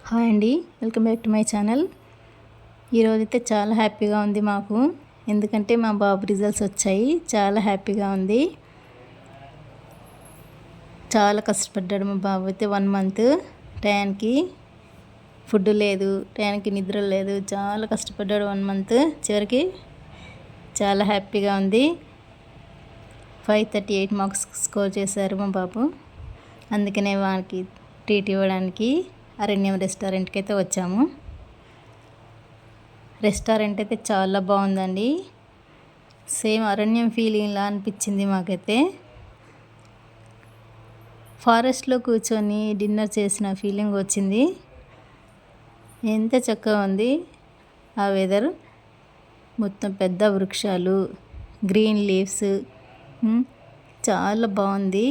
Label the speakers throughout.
Speaker 1: Hi అండి, welcome back to my channel. ఈరోజైతే చాలా హ్యాపీగా ఉంది మాకు. ఎందుకంటే మా బాబు రిజల్ట్స్ వచ్చాయి. చాలా హ్యాపీగా ఉంది. చాలా కష్టపడ్డాడు మా బాబు అయితే. 1 మంత్ టయానికి ఫుడ్ లేదు, టయానికి నిద్ర లేదు. చాలా కష్టపడ్డాడు 1 మంత్. చివరికి చాలా హ్యాపీగా ఉంది. 538 మార్క్స్ స్కోర్ చేశారు మా బాబు. అందుకనే వానికి ట్రీట్ ఇవ్వడానికి అరణ్యం రెస్టారెంట్కి అయితే వచ్చాము. రెస్టారెంట్ అయితే చాలా బాగుందండి. సేమ్ అరణ్యం ఫీలింగ్లా అనిపించింది మాకైతే. ఫారెస్ట్లో కూర్చొని డిన్నర్ చేసిన ఫీలింగ్ వచ్చింది. ఎంత చక్కగా ఉంది ఆ వెదర్. మొత్తం పెద్ద వృక్షాలు, గ్రీన్ లీవ్స్, చాలా బాగుంది.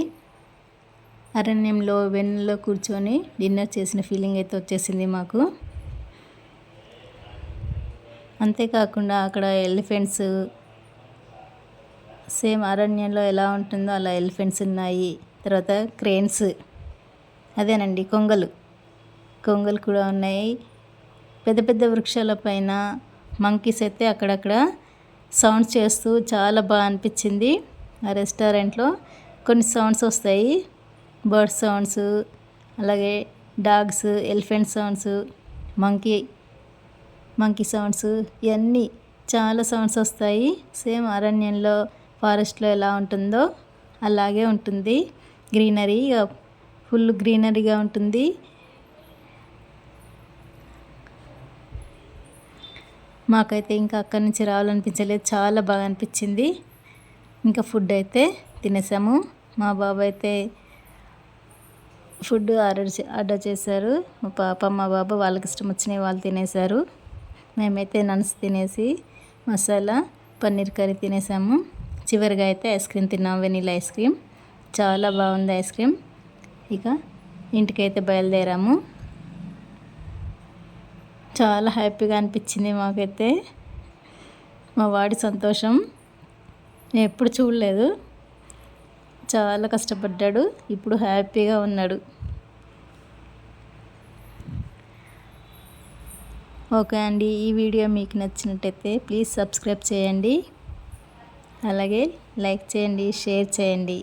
Speaker 1: అరణ్యంలో వెన్నెల్లో కూర్చొని డిన్నర్ చేసిన ఫీలింగ్ అయితే వచ్చేసింది మాకు. అంతేకాకుండా అక్కడ ఎలిఫెంట్స్, సేమ్ అరణ్యంలో ఎలా ఉంటుందో అలా ఎలిఫెంట్స్ ఉన్నాయి. తర్వాత క్రేన్స్, అదేనండి కొంగలు కూడా ఉన్నాయి. పెద్ద పెద్ద వృక్షాల పైన మంకీస్ అయితే అక్కడక్కడ సౌండ్స్ చేస్తూ చాలా బాగా అనిపించింది. ఆ రెస్టారెంట్లో కొన్ని సౌండ్స్ వస్తాయి, బర్డ్ సౌండ్స్, అలాగే dogs, elephant sounds, monkey sounds, ఇవన్నీ చాలా సౌండ్స్ వస్తాయి. సేమ్ అరణ్యంలో ఫారెస్ట్లో ఎలా ఉంటుందో అలాగే ఉంటుంది. ఫుల్ గ్రీనరీగా ఉంటుంది. మాకైతే ఇంకా అక్కడి నుంచి రావాలనిపించలేదు. చాలా బాగా అనిపించింది. ఇంకా ఫుడ్ అయితే తినేసాము. మా బాబు అయితే ఫుడ్ ఆర్డర్ చేశారు. మా పాప, మా బాబు వాళ్ళకి ఇష్టం వచ్చినవి వాళ్ళు తినేశారు. మేమైతే నన్స్ తినేసి మసాలా పన్నీర్ కర్రీ తినేసాము. చివరిగా అయితే ఐస్ క్రీమ్ తిన్నాము, వెనీలా ఐస్ క్రీమ్. చాలా బాగుంది ఐస్ క్రీమ్. ఇక ఇంటికైతే బయలుదేరాము. చాలా హ్యాపీగా అనిపించింది మాకైతే. మా వాడి సంతోషం నేను ఎప్పుడు చూడలేదు. చాలా కష్టపడ్డాడు, ఇప్పుడు హ్యాపీగా ఉన్నాడు. ఓకే అండి, ఈ వీడియో మీకు నచ్చినట్టయితే ప్లీజ్ సబ్స్క్రైబ్ చేయండి, అలాగే లైక్ చేయండి, షేర్ చేయండి.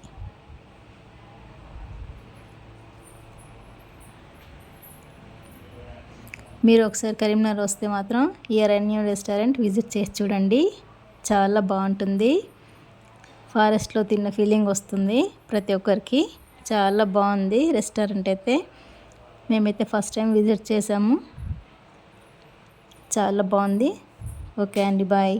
Speaker 1: మీరు ఒకసారి కరీంనగర్ వస్తే మాత్రం ఈ అరణ్యం రెస్టారెంట్ విజిట్ చేసి చూడండి. చాలా బాగుంటుంది. ఫారెస్ట్లో తిన్న ఫీలింగ్ వస్తుంది ప్రతి ఒక్కరికి. చాలా బాగుంది రెస్టారెంట్ అయితే. మేమైతే ఫస్ట్ టైం విజిట్ చేసాము. చాలా బాగుంది. ఓకే అండి, బాయ్.